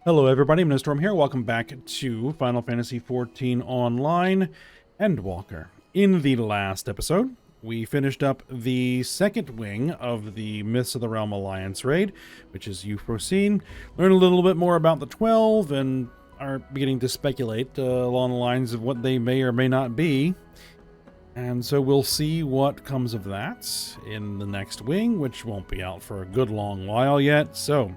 Hello everybody, I'm Storm here. Welcome back to Final Fantasy XIV Online Endwalker. In the last episode, we finished up the second wing of the Myths of the Realm Alliance raid, which is Euphrosyne. Learned a little bit more about the 12 and are beginning to speculate along the lines of what they may or may not be. And so we'll see what comes of that in the next wing, which won't be out for a good long while yet. So,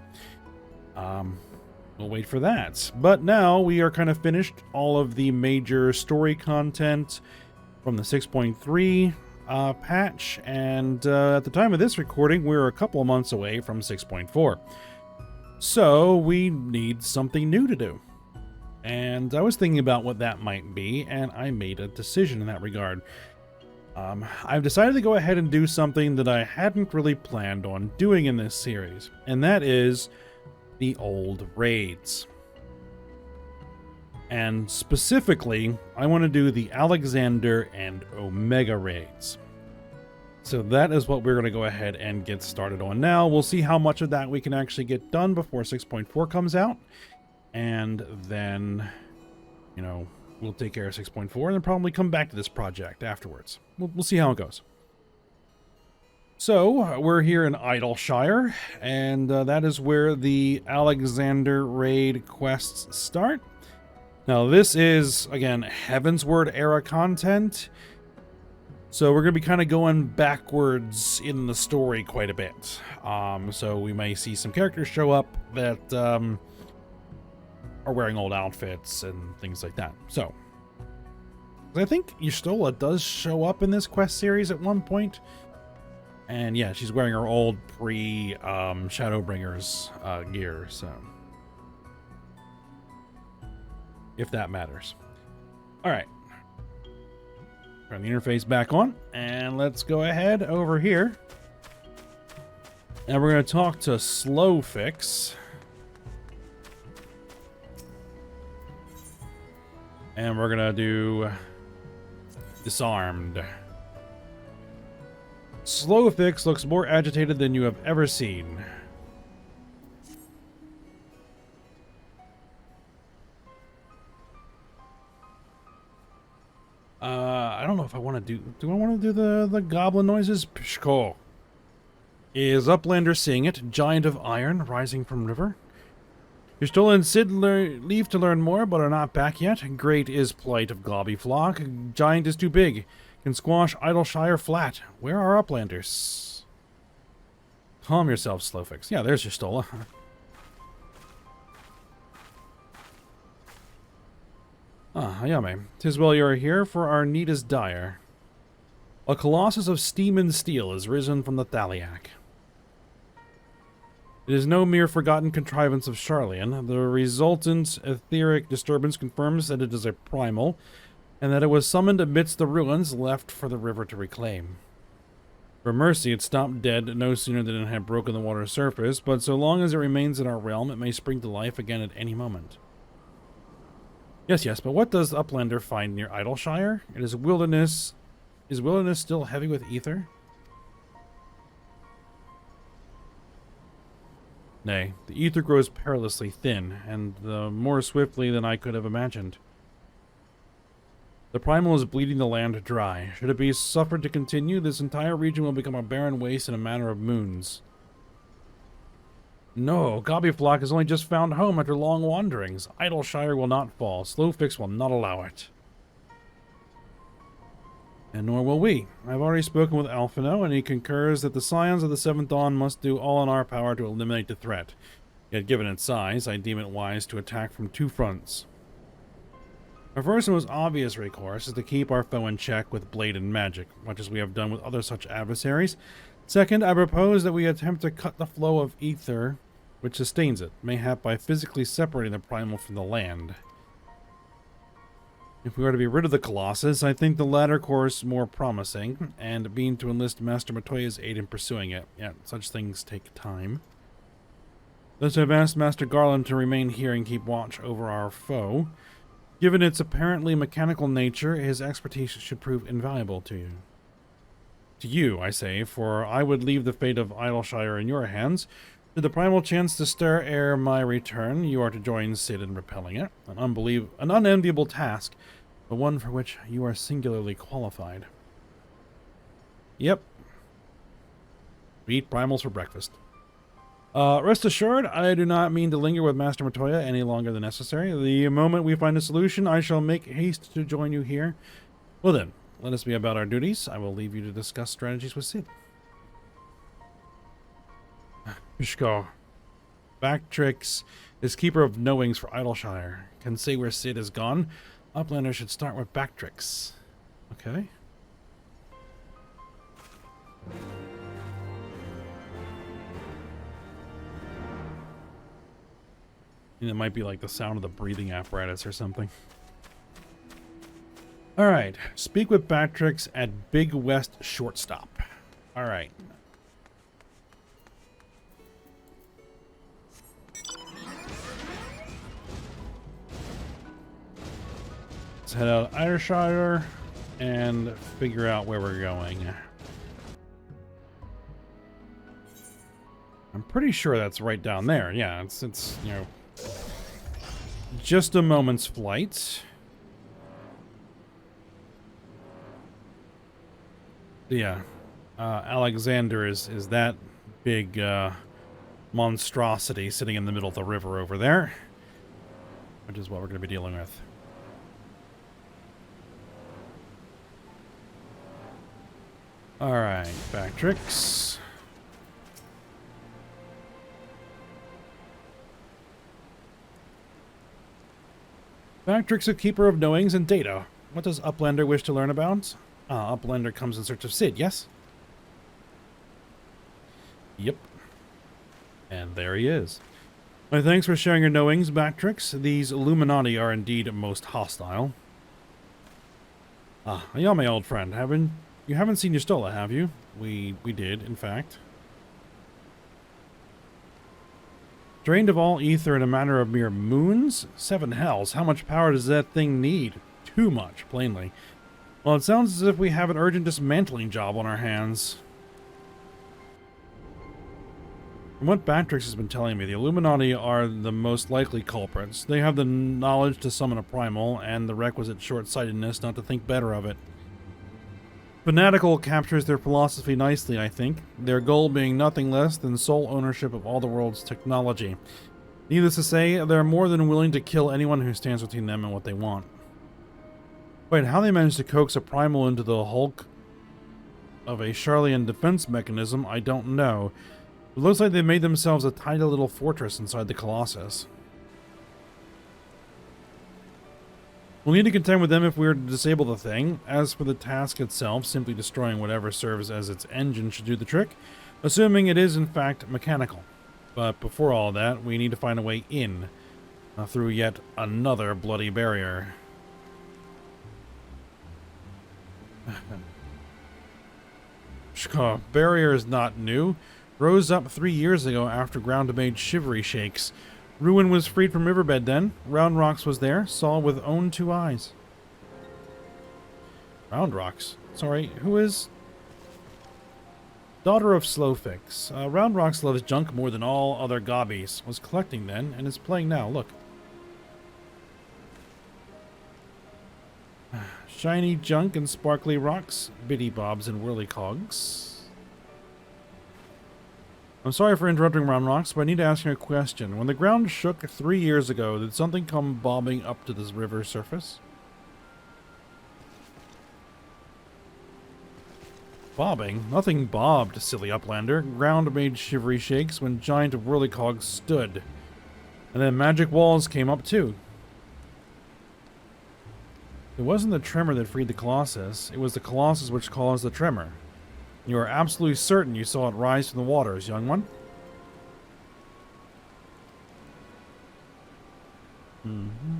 we'll wait for that. But now we are kind of finished all of the major story content from the 6.3 patch, and at the time of this recording, we're a couple of months away from 6.4. So we need something new to do. And I was thinking about what that might be, and I made a decision in that regard. I've decided to go ahead and do something that I hadn't really planned on doing in this series, and that is the old raids. And specifically, I want to do the Alexander and Omega raids. So that is what we're going to go ahead and get started on now. We'll see how much of that we can actually get done before 6.4 comes out. And then, you know, we'll take care of 6.4 and then probably come back to this project afterwards. We'll see how it goes. So, we're here in Idleshire, and that is where the Alexander raid quests start. Now, this is, again, Heavensward era content, so we're going to be kind of going backwards in the story quite a bit. So we may see some characters show up that are wearing old outfits and things like that. So, I think Y'shtola does show up in this quest series at one point. And yeah, she's wearing her old Shadowbringers gear, so if that matters. All right, turn the interface back on, and let's go ahead over here. And we're going to talk to Slowfix. And we're going to do Disarmed. Slowfix looks more agitated than you have ever seen. I don't know if I want to do I want to do the goblin noises? Pshko. Is Uplander seeing it? Giant of iron rising from river? Y'shtola and Sid leave to learn more, but are not back yet. Great is plight of Gobbyflock. Giant is too big. Can squash Idleshire flat. Where are Uplanders? Calm yourself, Slowfix. Yeah, there's Y'shtola. Ayame. 'Tis well you are here, for our need is dire. A colossus of steam and steel is risen from the Thaliac. It is no mere forgotten contrivance of Charlian. The resultant etheric disturbance confirms that it is a primal, and that it was summoned amidst the ruins left for the river to reclaim. For mercy, it stopped dead no sooner than it had broken the water's surface, but so long as it remains in our realm, it may spring to life again at any moment. Yes, but what does Uplander find near Idleshire? It is wilderness. Is wilderness still heavy with ether? Nay, the ether grows perilously thin, and more swiftly than I could have imagined. The primal is bleeding the land dry. Should it be suffered to continue, this entire region will become a barren waste in a matter of moons. No, Gobbyflock has only just found home after long wanderings. Idleshire will not fall. Slowfix will not allow it. And nor will we. I've already spoken with Alphino, and he concurs that the Scions of the Seventh Dawn must do all in our power to eliminate the threat. Yet given its size, I deem it wise to attack from two fronts. Our first and most obvious recourse is to keep our foe in check with blade and magic, much as we have done with other such adversaries. Second, I propose that we attempt to cut the flow of ether which sustains it, mayhap by physically separating the primal from the land. If we are to be rid of the Colossus, I think the latter course more promising, and being to enlist Master Matoya's aid in pursuing it. Yet, such things take time. Thus I've asked Master Garland to remain here and keep watch over our foe. Given its apparently mechanical nature, his expertise should prove invaluable to you. To you, I say, for I would leave the fate of Idleshire in your hands, Should the primal chance to stir ere my return, you are to join Sid in repelling it. An unenviable task, but one for which you are singularly qualified. Yep. We eat primals for breakfast. Rest assured, I do not mean to linger with Master Matoya any longer than necessary. The moment we find a solution, I shall make haste to join you here. Well then, let us be about our duties. I will leave you to discuss strategies with Sid. Ishkar. Backtricks is keeper of knowings for Idleshire. Can say where Sid is gone. Uplander should start with Backtricks. Okay. It might be like the sound of the breathing apparatus or something. Alright. Speak with Backtricks at Big West Shortstop. Alright. Let's head out Ayrshire and figure out where we're going. I'm pretty sure that's right down there. Yeah, it's you know, just a moment's flight. Yeah, Alexander is that big monstrosity sitting in the middle of the river over there, which is what we're going to be dealing with. All right, Backtricks. Backtricks, a keeper of knowings and data. What does Uplander wish to learn about? Uplander comes in search of Sid, yes? Yep. And there he is. My thanks for sharing your knowings, Backtricks. These Illuminati are indeed most hostile. Yeah, my old friend. You haven't seen Yustola, have you? We did, in fact. Drained of all ether in a matter of mere moons? 7 hells, how much power does that thing need? Too much, plainly. Well, it sounds as if we have an urgent dismantling job on our hands. From what Backtricks has been telling me, the Illuminati are the most likely culprits. They have the knowledge to summon a primal, and the requisite short-sightedness not to think better of it. Fanatical captures their philosophy nicely, I think, their goal being nothing less than sole ownership of all the world's technology. Needless to say, they're more than willing to kill anyone who stands between them and what they want. Wait, how they managed to coax a primal into the hulk of a Charlian defense mechanism, I don't know. It looks like they made themselves a tiny little fortress inside the Colossus. We'll need to contend with them if we are to disable the thing. As for the task itself, simply destroying whatever serves as its engine should do the trick, assuming it is in fact mechanical. But before all that, we need to find a way in, through yet another bloody barrier. Barrier is not new. Rose up 3 years ago after ground made shivery shakes. Ruin was freed from riverbed then. Round Rocks was there, saw with own 2 eyes. Round Rocks? Sorry, who is? Daughter of Slowfix. Round Rocks loves junk more than all other gobbies. Was collecting then, and is playing now, look. Shiny junk and sparkly rocks. Biddy bobs and whirly cogs. I'm sorry for interrupting, Round Rocks, but I need to ask you a question. When the ground shook 3 years ago, did something come bobbing up to this river surface? Bobbing? Nothing bobbed, silly Uplander. Ground made shivery shakes when giant whirlycogs stood. And then magic walls came up too. It wasn't the tremor that freed the Colossus. It was the Colossus which caused the tremor. You are absolutely certain you saw it rise from the waters, young one? Mm-hmm.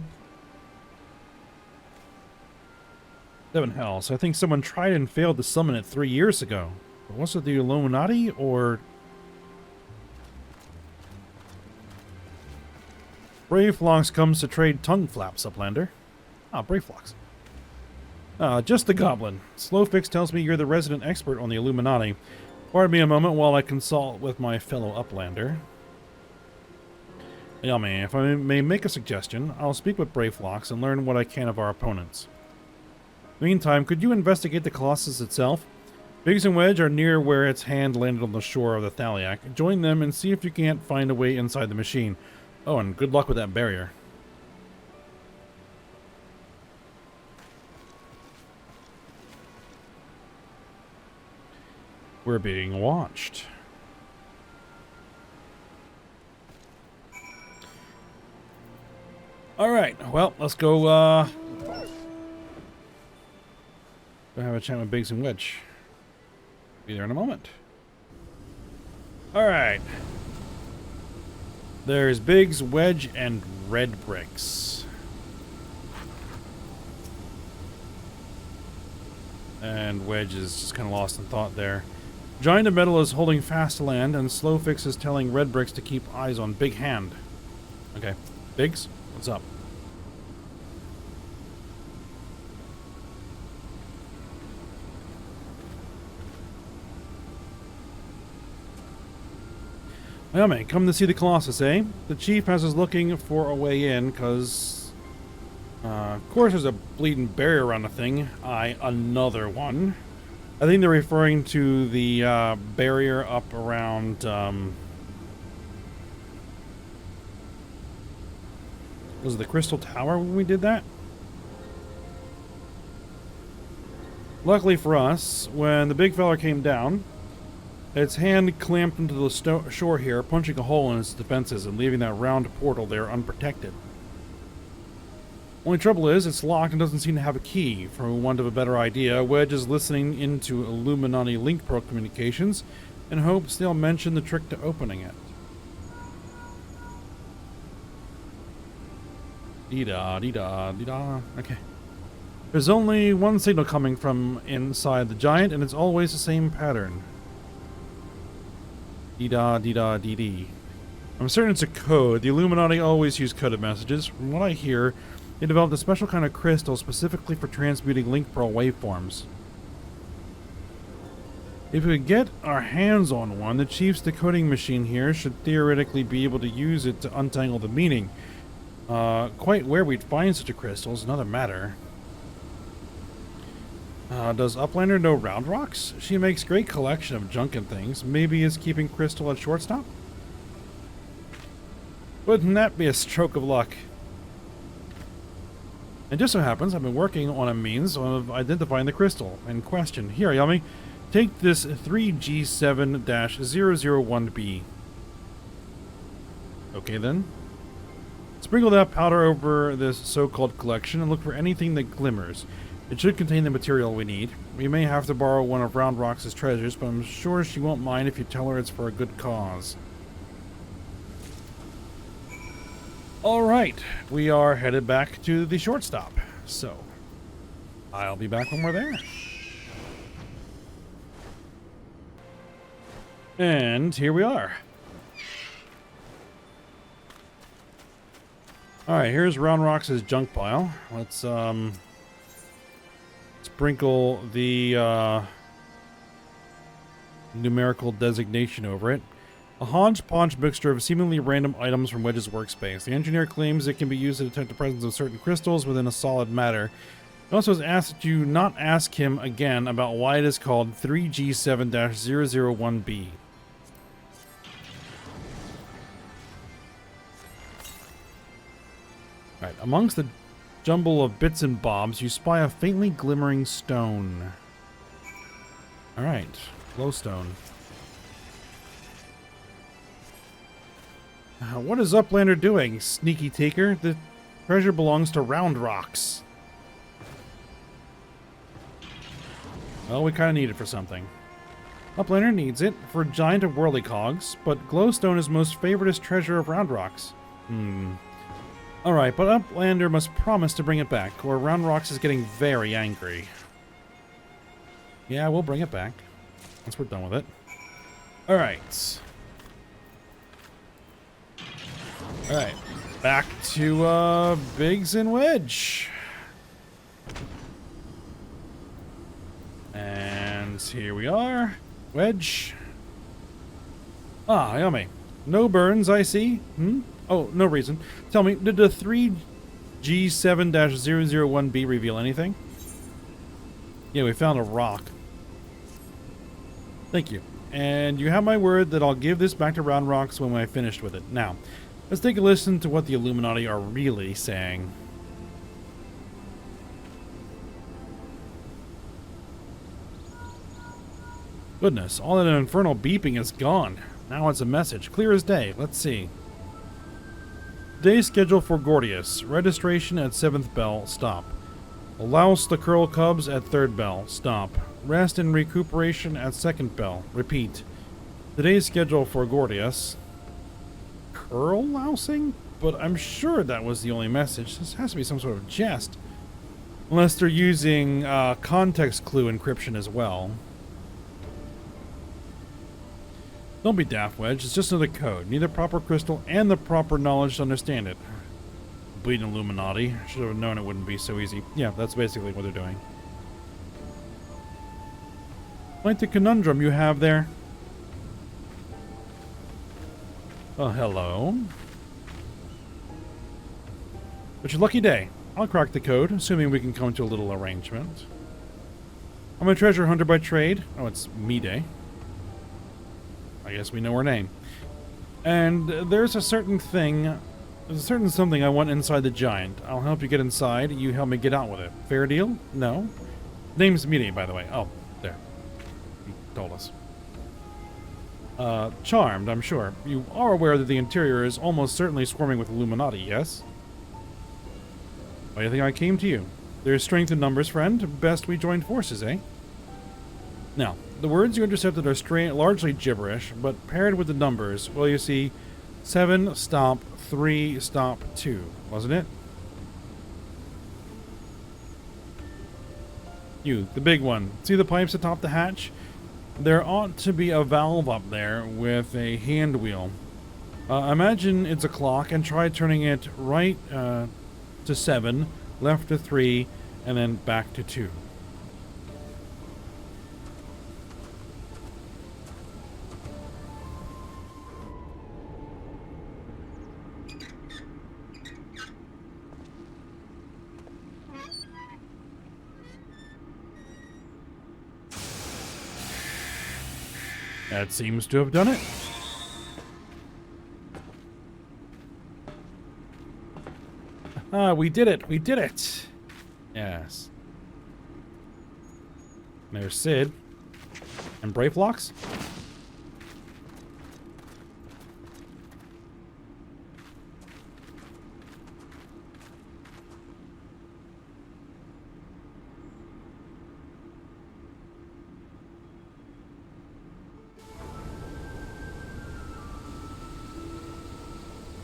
7 hells. I think someone tried and failed to summon it 3 years ago. But was it the Illuminati, or... Braveflox comes to trade tongue flaps, Uplander. Braveflox. Just the goblin. Slowfix tells me you're the resident expert on the Illuminati. Pardon me a moment while I consult with my fellow Uplander. Yummy, if I may make a suggestion, I'll speak with Brayflox and learn what I can of our opponents. Meantime, could you investigate the Colossus itself? Biggs and Wedge are near where its hand landed on the shore of the Thaliac. Join them and see if you can't find a way inside the machine. Oh, and good luck with that barrier. We're being watched. Alright, well, let's go, go have a chat with Biggs and Wedge. Be there in a moment. Alright. There's Biggs, Wedge, and Red Bricks. And Wedge is just kind of lost in thought there. Giant of Metal is holding fast to land, and Slowfix is telling Red Bricks to keep eyes on Big Hand. Okay. Biggs, what's up? Well, mate, come to see the Colossus, eh? The chief has us looking for a way in, cause... of course there's a bleeding barrier around the thing. Another one. I think they're referring to the, barrier up around, was it the Crystal Tower when we did that? Luckily for us, when the big fella came down, its hand clamped into the shore here, punching a hole in its defenses and leaving that round portal there unprotected. Only trouble is, it's locked and doesn't seem to have a key. For want of a better idea, Wedge is listening into Illuminati Link Pro communications in hopes they'll mention the trick to opening it. Dee-da, dee-da, dee-da. Okay. There's only one signal coming from inside the giant, and it's always the same pattern. Dee-da, dee-da, dee-dee. I'm certain it's a code. The Illuminati always use coded messages. From what I hear, they developed a special kind of crystal specifically for transmuting Link Pro waveforms. If we could get our hands on one, the Chief's decoding machine here should theoretically be able to use it to untangle the meaning. Quite where we'd find such a crystal is another matter. Does Uplander know Round Rocks? She makes great collection of junk and things. Maybe is keeping Crystal at shortstop? Wouldn't that be a stroke of luck? It just so happens I've been working on a means of identifying the crystal in question. Here, Yummy, take this 3G7-001B. Okay then. Sprinkle that powder over this so-called collection and look for anything that glimmers. It should contain the material we need. We may have to borrow one of Round Rock's treasures, but I'm sure she won't mind if you tell her it's for a good cause. Alright, we are headed back to the shortstop. So, I'll be back when we're there. And here we are. Alright, here's Round Rock's junk pile. Let's, sprinkle the numerical designation over it. A hodgepodge mixture of seemingly random items from Wedge's workspace. The engineer claims it can be used to detect the presence of certain crystals within a solid matter. He also has asked that you not ask him again about why it is called 3G7-001B. Alright, amongst the jumble of bits and bobs, you spy a faintly glimmering stone. Alright, glowstone. What is Uplander doing, sneaky taker? The treasure belongs to Round Rocks. Well, we kind of need it for something. Uplander needs it for giant of whirly cogs, but glowstone is most favoritist treasure of Round Rocks. Alright, but Uplander must promise to bring it back, or Round Rocks is getting very angry. Yeah, we'll bring it back. Once we're done with it. Alright. Alright. Back to, Biggs and Wedge. And here we are. Wedge. Ah, yummy. No burns, I see. Oh, no reason. Tell me, did the 3G7-001B reveal anything? Yeah, we found a rock. Thank you. And you have my word that I'll give this back to Round Rocks when I finished with it. Now, let's take a listen to what the Illuminati are really saying. Goodness, all that infernal beeping is gone. Now it's a message, clear as day. Let's see. Today's schedule for Gordius. Registration at 7th bell, stop. Louse the curl cubs at 3rd bell, stop. Rest and recuperation at 2nd bell, repeat. Today's schedule for Gordius. Curl lousing? But I'm sure that was the only message. This has to be some sort of jest. Unless they're using context clue encryption as well. Don't be daft, Wedge. It's just another code. Need the proper crystal and the proper knowledge to understand it. Bleeding Illuminati. Should have known it wouldn't be so easy. Yeah, that's basically what they're doing. Like the conundrum you have there. Oh, hello. It's your lucky day. I'll crack the code, assuming we can come to a little arrangement. I'm a treasure hunter by trade. Oh, it's me day. I guess we know her name. And there's a certain something I want inside the giant. I'll help you get inside, you help me get out with it. Fair deal? No? Name's Mide, by the way. Oh, there. He told us. Charmed, I'm sure. You are aware that the interior is almost certainly swarming with Illuminati, yes? Why do you think I came to you? There's strength in numbers, friend. Best we join forces, eh? Now, the words you intercepted are largely gibberish, but paired with the numbers, well, you see, 7, stop, 3, stop, 2, wasn't it? You, the big one. See the pipes atop the hatch? There ought to be a valve up there with a hand wheel. Imagine it's a clock and try turning it right to 7, left to 3, and then back to 2. That seems to have done it. Ah, we did it! We did it! Yes. There's Sid. And Brayflocks?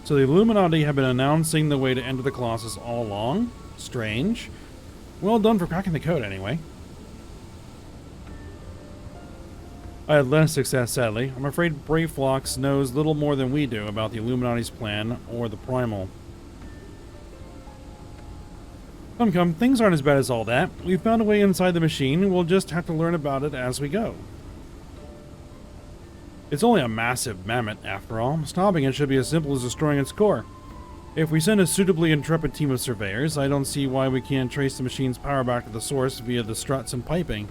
So the Illuminati have been announcing the way to enter the Colossus all along. Strange. Well done for cracking the code, anyway. I had less success, sadly. I'm afraid Brayflocks knows little more than we do about the Illuminati's plan or the Primal. Come, things aren't as bad as all that. We've found a way inside the machine. We'll just have to learn about it as we go. It's only a massive mammoth, after all. Stopping it should be as simple as destroying its core. If we send a suitably intrepid team of surveyors, I don't see why we can't trace the machine's power back to the source via the struts and piping.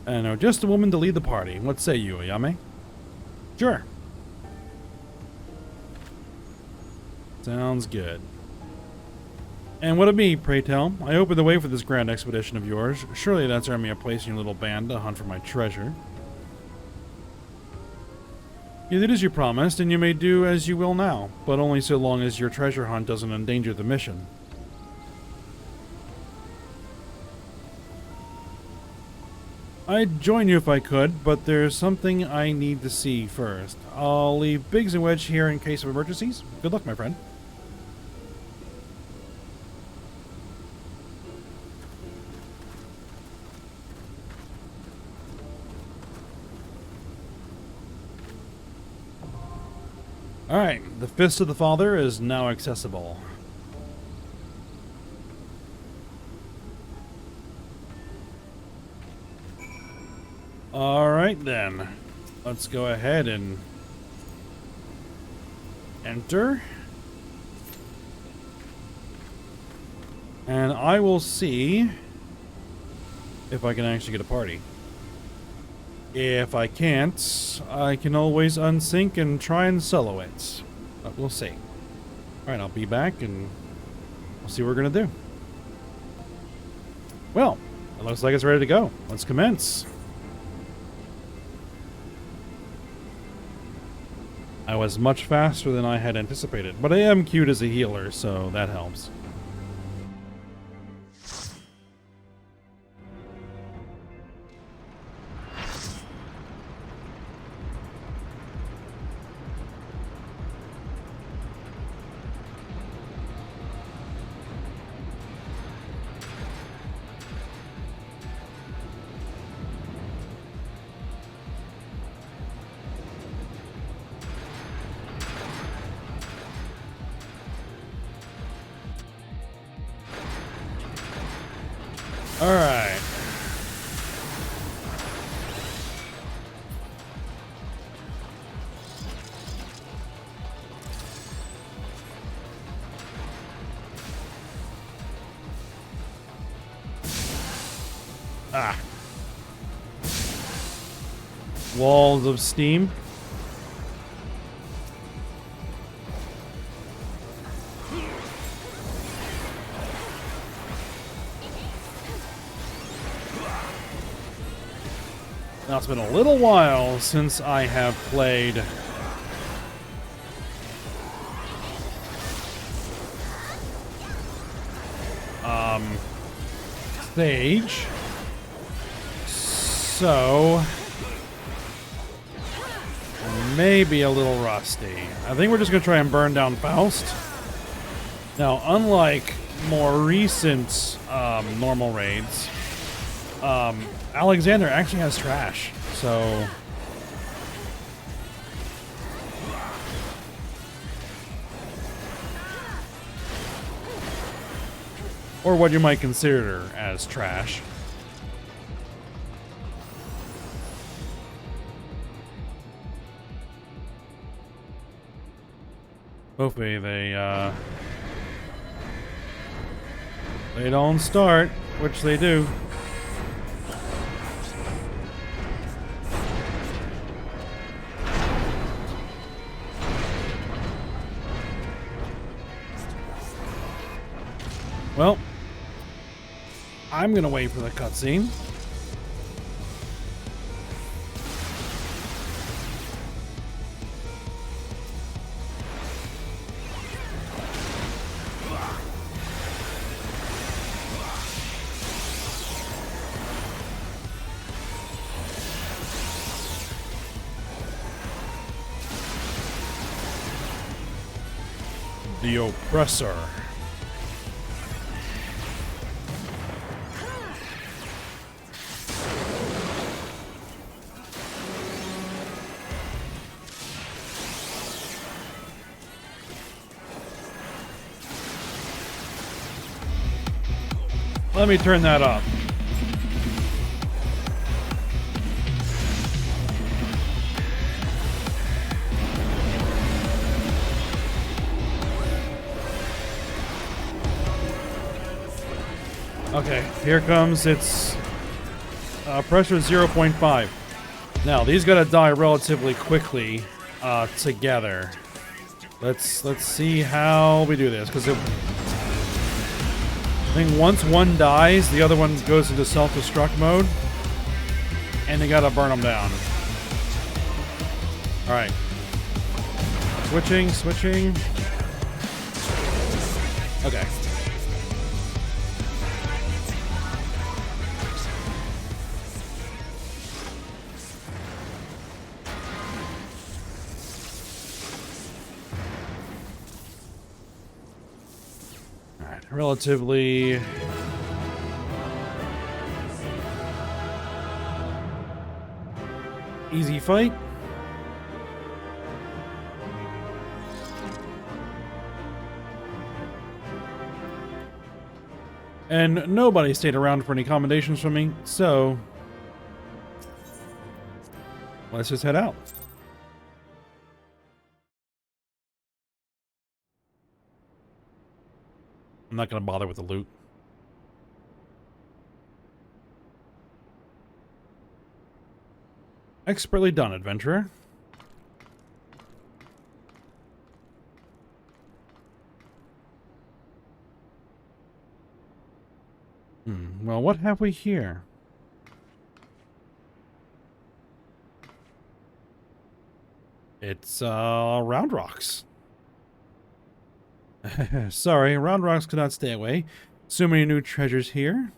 I know, just a woman to lead the party. What say you, Ayame? Sure. Sounds good. And what of me, pray tell? I opened the way for this grand expedition of yours. Surely that's earned me a place in your little band to hunt for my treasure. You did as you promised, and you may do as you will now, but only so long as your treasure hunt doesn't endanger the mission. I'd join you if I could, but there's something I need to see first. I'll leave Biggs and Wedge here in case of emergencies. Good luck, my friend. Alright, the Fist of the Father is now accessible. Alright then. let's go ahead and enter. And I will see if I can actually get a party. If I can't, I can always unsync and try and solo it. But we'll see. Alright, I'll be back and we'll see what we're gonna do. Well, it looks like it's ready to go. Let's commence. I was much faster than I had anticipated, but I am queued as a healer, so that helps. Alright. Ah. Walls of steam. Now, it's been a little while since I have played Stage, so maybe a little rusty. I think we're just gonna try and burn down Faust. Now, unlike more recent normal raids, Alexander actually has trash, so or what you might consider as trash. Hopefully they don't start, which they do. Well, I'm gonna wait for the cutscene. The Oppressor. Let me turn that up. Okay, here comes its pressure 0.5. Now these gotta die relatively quickly together. Let's see how we do this, because I think once one dies, the other one goes into self-destruct mode, and they gotta burn them down. Alright. Switching. Okay. Relatively easy fight. And nobody stayed around for any commendations from me, so let's just head out. I'm not going to bother with the loot. Expertly done, adventurer. Well, what have we here? It's, round rocks. Sorry, round rocks could not stay away. So many new treasures here.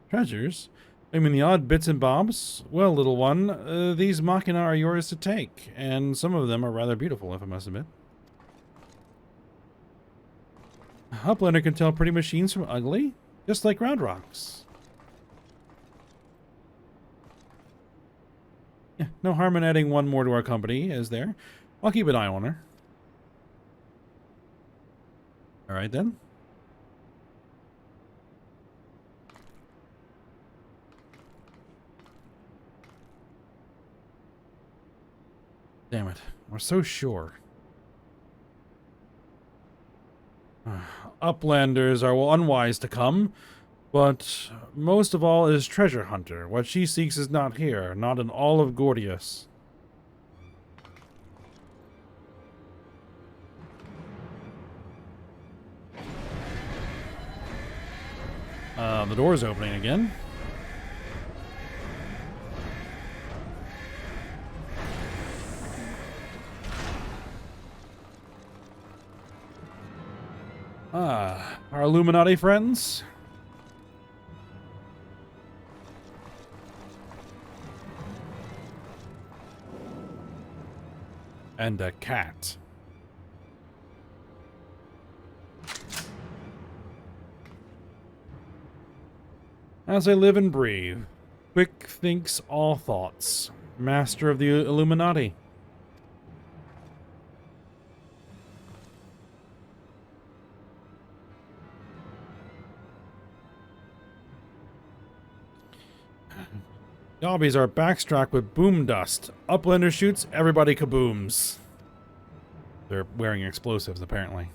Treasures? I mean the odd bits and bobs? Well, little one, these machina are yours to take, and some of them are rather beautiful, if I must admit. Uplander can tell pretty machines from ugly, just like round rocks. Yeah, no harm in adding one more to our company, is there? I'll keep an eye on her. Alright then. Damn it. We're so sure. Uplanders are unwise to come, but most of all is Treasure Hunter. What she seeks is not here, not in all of Gordius. The door's opening again. Our Illuminati friends? And a cat. As I live and breathe, Quick thinks all thoughts, master of the Illuminati. Dobbies are backstrapped with boom dust. Uplander shoots, everybody kabooms. They're wearing explosives, apparently.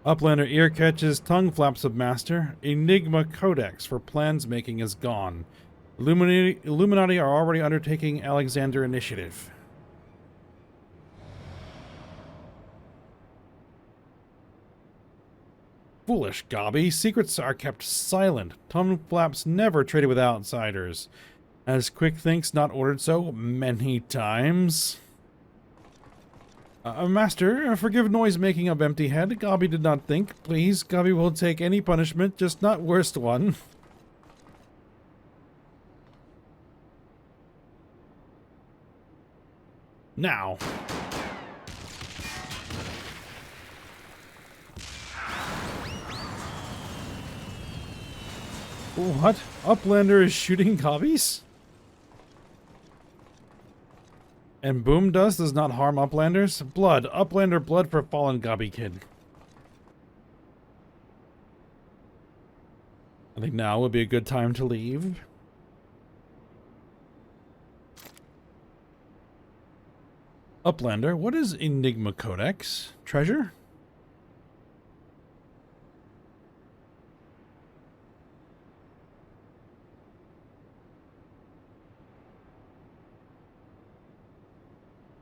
Uplander ear catches, tongue flaps of master. Enigma Codex for plans making is gone. Illuminati are already undertaking Alexander Initiative. Foolish Gobby, secrets are kept silent. Tongue flaps never traded with outsiders. As Quick thinks not ordered so many times. Master, forgive noise-making of empty head. Gobby did not think. Please, Gobby will take any punishment, just not worst one. Now. What? Uplander is shooting Gobbies? And boom dust does not harm Uplanders? Blood. Uplander blood for fallen Gobby Kid. I think now would be a good time to leave. Uplander, what is Enigma Codex? Treasure?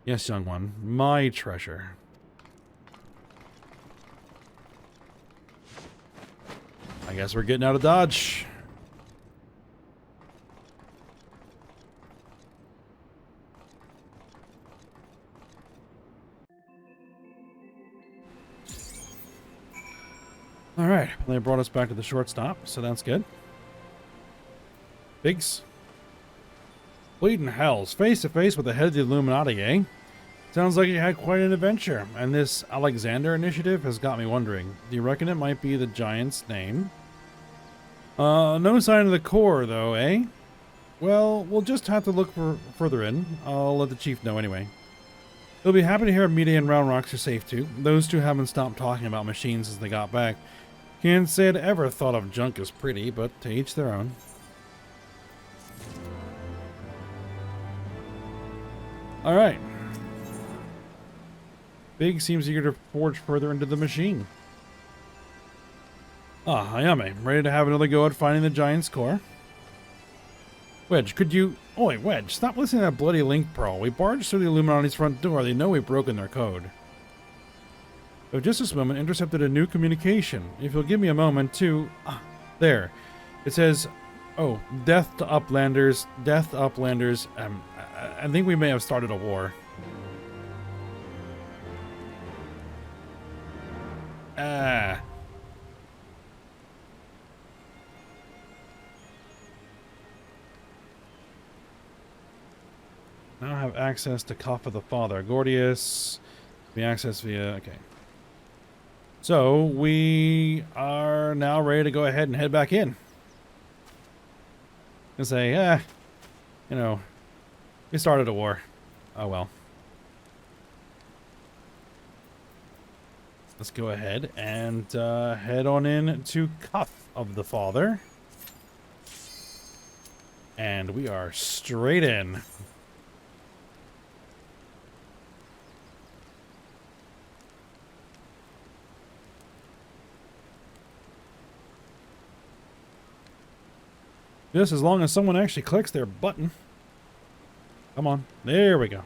Yes, young one. My treasure. I guess we're getting out of Dodge. Alright, they brought us back to the shortstop, so that's good. Biggs. Bleeding hells, face to face with the head of the Illuminati, eh? Sounds like you had quite an adventure, and this Alexander Initiative has got me wondering. Do you reckon it might be the giant's name? No sign of the core, though, eh? Well, we'll just have to look further in. I'll let the chief know anyway. He'll be happy to hear Mide and Round Rocks are safe too. Those two haven't stopped talking about machines since they got back. Can't say I'd ever thought of junk as pretty, but to each their own. Alright. Big seems eager to forge further into the machine. Ah, Ayame, ready to have another go at finding the giant's core? Wedge, could you... Oi, Wedge, stop listening to that bloody Link Pearl. We barged through the Illuminati's front door. They know we've broken their code. But just this moment, intercepted a new communication. If you'll give me a moment to... Ah, there. It says... Oh, death to Uplanders. Death to Uplanders. I think we may have started a war. Ah. Now I have access to Cup of the Father. Gordius. We access via... Okay. So, we are now ready to go ahead and head back in. And say, you know, we started a war. Oh well. Let's go ahead and head on in to Cup of the Father. And we are straight in. Just as long as someone actually clicks their button. Come on. There we go.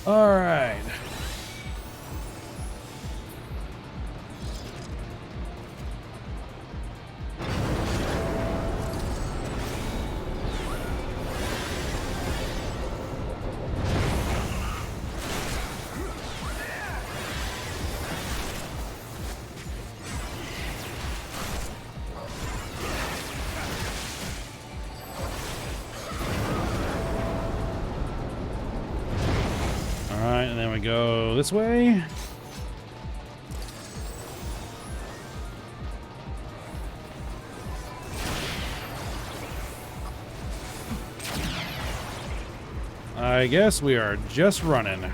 All right. And then we go this way. I guess we are just running.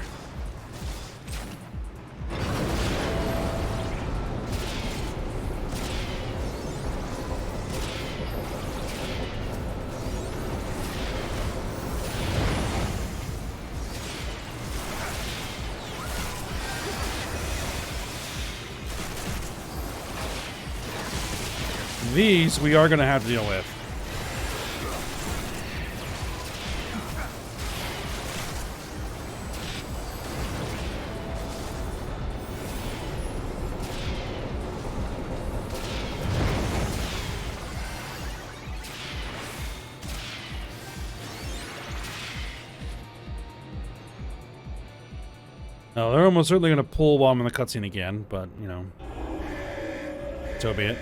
These we are going to have to deal with. Now, they're almost certainly going to pull while I'm in the cutscene again, but, you know, so be it.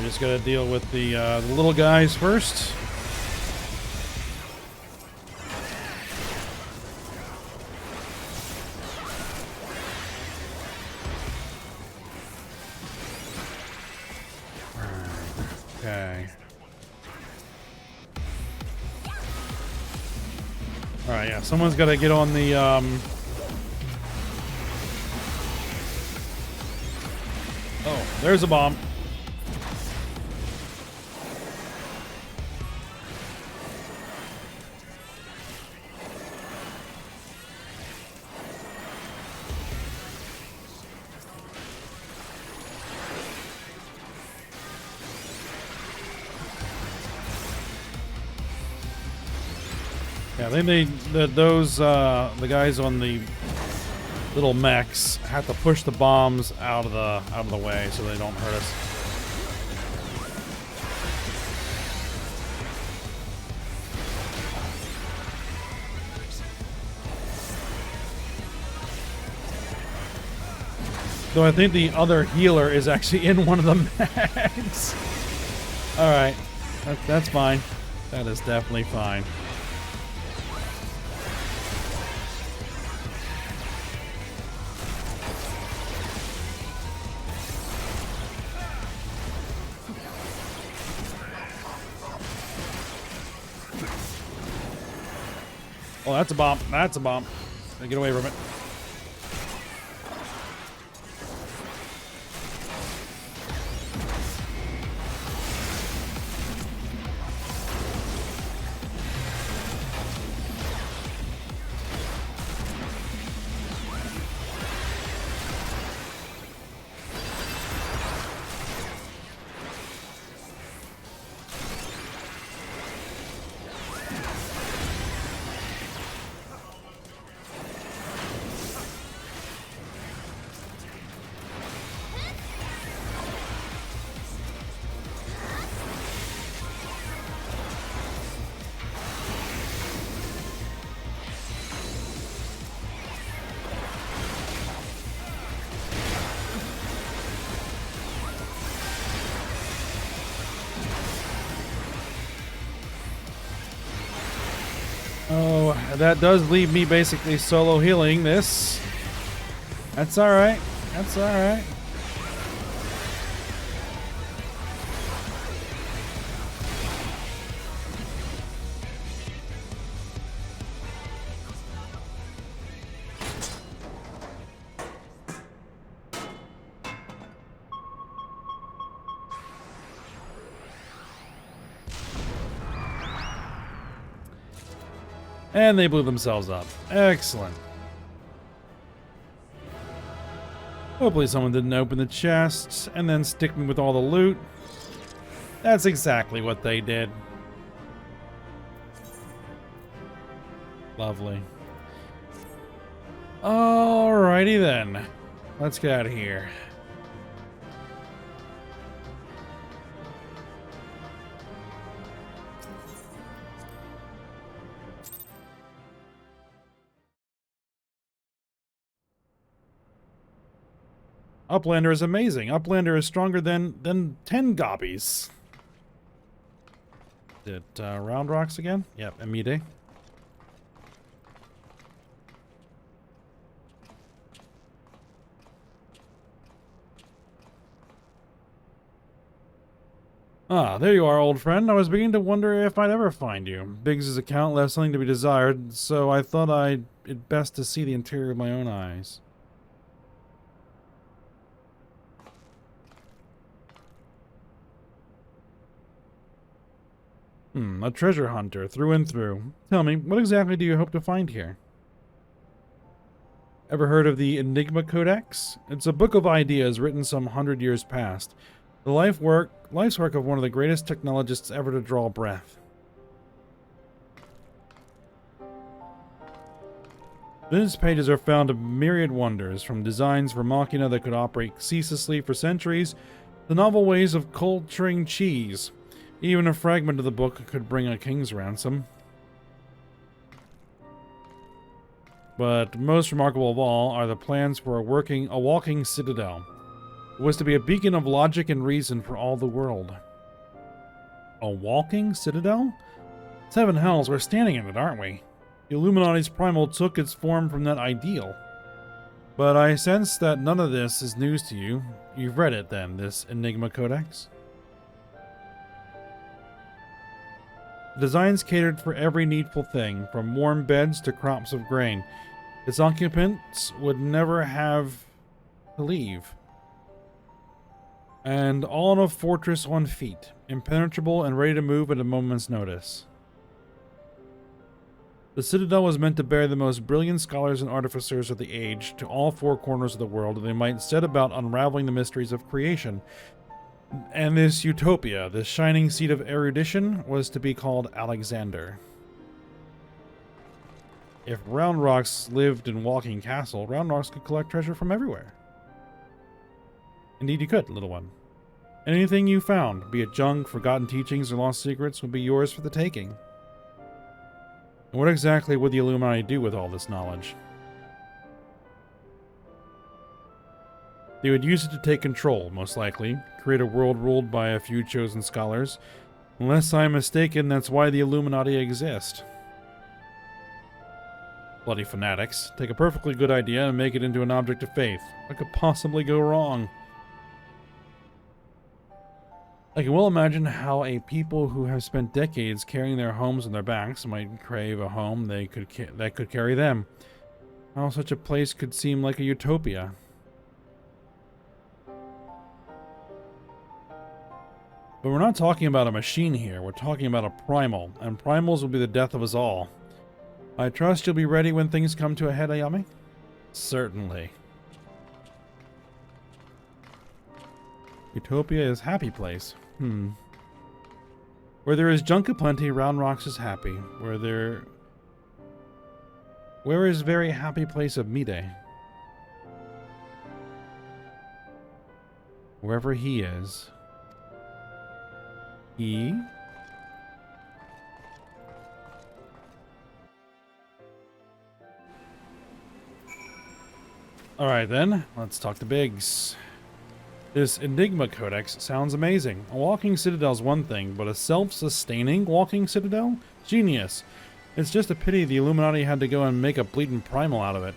Just gotta deal with the little guys first. Okay. All right, yeah. Someone's gotta get on the Oh, there's a bomb. Yeah, I think the guys on the little mechs have to push the bombs out of the way so they don't hurt us. Though I think the other healer is actually in one of the mechs. Alright. That's fine. That is definitely fine. Oh, that's a bomb. That's a bomb. Get away from it. Oh, that does leave me basically solo healing this. That's alright. That's alright. And they blew themselves up. Excellent. Hopefully someone didn't open the chest and then stick me with all the loot. That's exactly what they did. Lovely. Alrighty then. Let's get out of here. Uplander is amazing. Uplander is stronger than 10 gobbies. Is it round rocks again? Yep, Amide. Ah, there you are, old friend. I was beginning to wonder if I'd ever find you. Biggs' account left something to be desired, so I thought it best to see the interior of my own eyes. A treasure hunter, through and through. Tell me, what exactly do you hope to find here? Ever heard of the Enigma Codex? It's a book of ideas written some 100 years past. The life's work of one of the greatest technologists ever to draw breath. Within its pages are found a myriad wonders, from designs for machina that could operate ceaselessly for centuries, to novel ways of culturing cheese. Even a fragment of the book could bring a king's ransom. But most remarkable of all are the plans for a walking citadel. It was to be a beacon of logic and reason for all the world. A walking citadel? Seven hells, we're standing in it, aren't we? The Illuminati's primal took its form from that ideal. But I sense that none of this is news to you. You've read it then, this Enigma Codex? The designs catered for every needful thing, from warm beds to crops of grain. Its occupants would never have to leave. And all in a fortress on feet, impenetrable and ready to move at a moment's notice. The citadel was meant to bear the most brilliant scholars and artificers of the age to all four corners of the world, and they might set about unraveling the mysteries of creation. And this utopia, this shining seat of erudition, was to be called Alexander. If Round Rocks lived in Walking Castle, Round Rocks could collect treasure from everywhere. Indeed you could, little one. Anything you found, be it junk, forgotten teachings, or lost secrets, would be yours for the taking. And what exactly would the Illuminati do with all this knowledge? They would use it to take control, most likely, create a world ruled by a few chosen scholars. Unless I'm mistaken, that's why the Illuminati exist. Bloody fanatics. Take a perfectly good idea and make it into an object of faith. What could possibly go wrong? I can well imagine how a people who have spent decades carrying their homes on their backs might crave a home that could carry them. How such a place could seem like a utopia. But we're not talking about a machine here, we're talking about a primal, and primals will be the death of us all. I trust you'll be ready when things come to a head, Ayame? Certainly. Utopia is happy place. Where there is junk aplenty, Round Rocks is happy. Where is very happy place of Mide? Wherever he is. Alright then, let's talk to Biggs. This Enigma Codex sounds amazing. A walking citadel's one thing, but a self-sustaining walking citadel? Genius. It's just a pity the Illuminati had to go and make a bleeding primal out of it.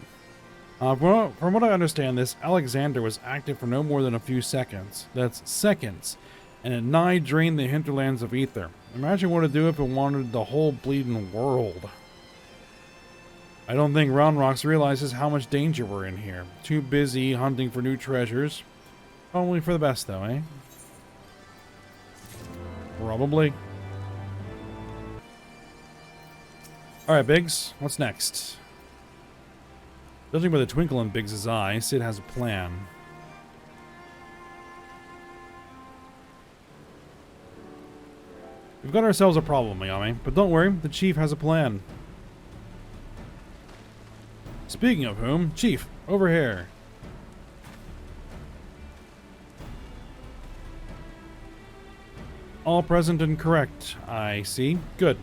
From what I understand, this Alexander was active for no more than a few seconds. That's seconds. And it nigh drained the hinterlands of ether. Imagine what it'd do if it wanted the whole bleeding world. I don't think Round Rocks realizes how much danger we're in here. Too busy hunting for new treasures. Probably for the best, though, eh? Probably. Alright, Biggs. What's next? Judging by the twinkle in Biggs' eye, Sid has a plan. We've got ourselves a problem, Ayame, but don't worry, the Chief has a plan. Speaking of whom, Chief, over here. All present and correct, I see. Good.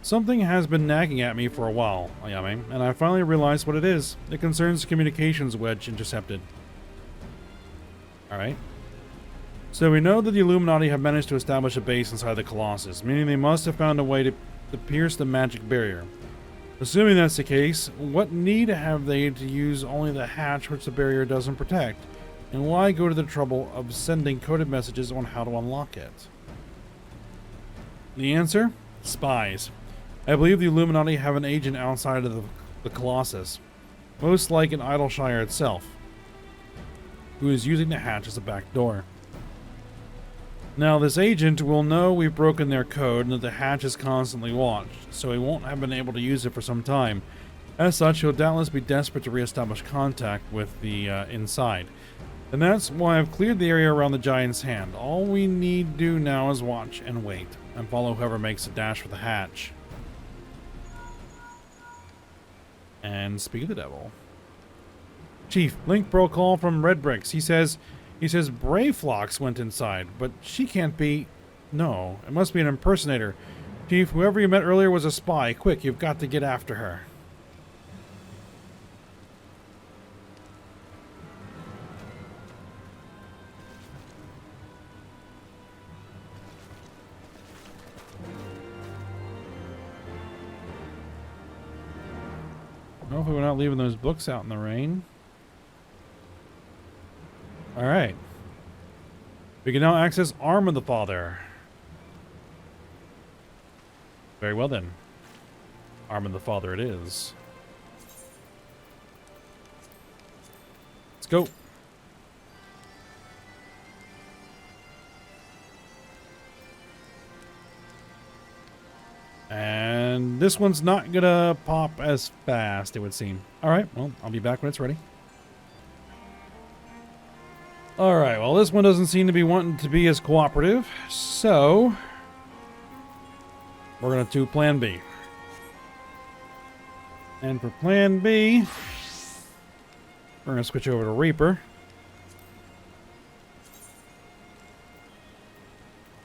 Something has been nagging at me for a while, Ayame, and I finally realized what it is. It concerns the communications wedge intercepted. Alright. So we know that the Illuminati have managed to establish a base inside the Colossus, meaning they must have found a way to pierce the magic barrier. Assuming that's the case, what need have they to use only the hatch which the barrier doesn't protect? And why go to the trouble of sending coded messages on how to unlock it? The answer? Spies. I believe the Illuminati have an agent outside of the Colossus, most like an Eorzea itself, who is using the hatch as a back door. Now, this agent will know we've broken their code and that the hatch is constantly watched, so he won't have been able to use it for some time. As such, he'll doubtless be desperate to re-establish contact with the inside. And that's why I've cleared the area around the Giant's Hand. All we need do now is watch and wait, and follow whoever makes a dash for the hatch. And speak of the devil. Chief, Link broke call from Red Bricks. He says Brayflox went inside, but she can't be... No, it must be an impersonator. Chief, whoever you met earlier was a spy. Quick, you've got to get after her. Hopefully we're not leaving those books out in the rain. Alright. We can now access Arm of the Father. Very well then. Arm of the Father it is. Let's go. And this one's not gonna pop as fast, it would seem. Alright, well, I'll be back when it's ready. Alright, well, this one doesn't seem to be wanting to be as cooperative, so we're gonna do plan B. And for plan B, we're going to switch over to Reaper.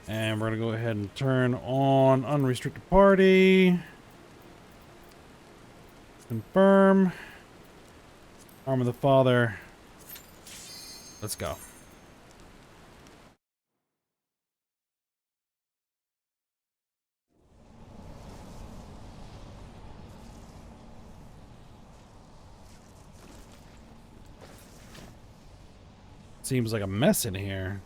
And we're going to go ahead and turn on unrestricted party. Confirm. Arm of the Father. Let's go. Seems like a mess in here.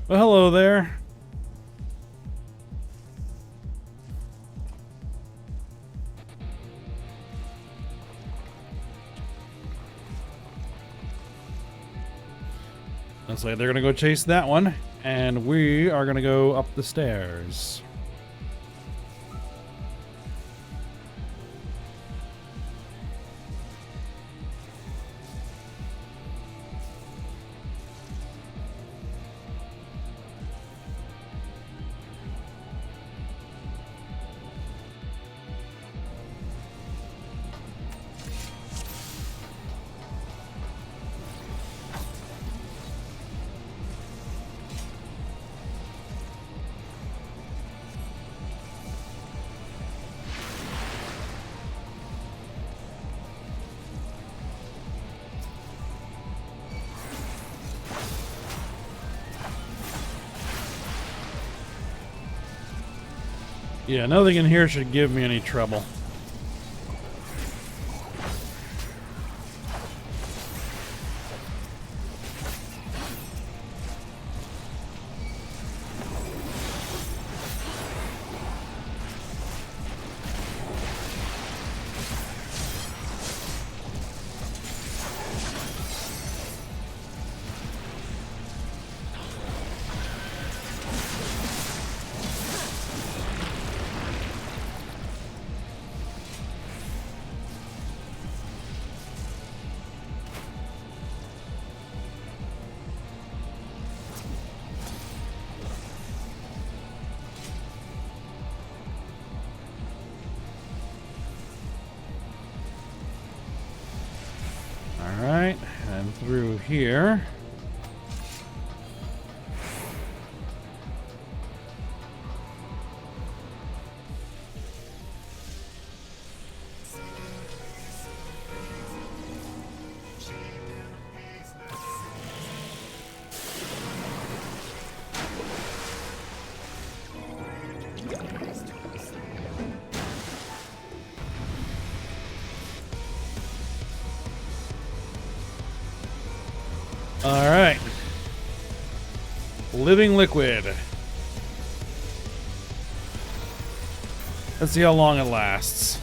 Well, hello there. Looks like they're gonna go chase that one, and we are gonna go up the stairs. Yeah, nothing in here should give me any trouble. Alright, and through here. Alright. Living liquid. Let's see how long it lasts.